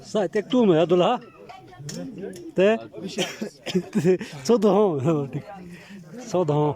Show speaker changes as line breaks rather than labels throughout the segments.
Sai tek tu mu ya dula? Te? Sodom. Sodom.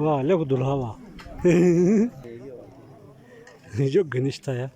वाह ले दुल्हा वाह जो घनिष्ठा है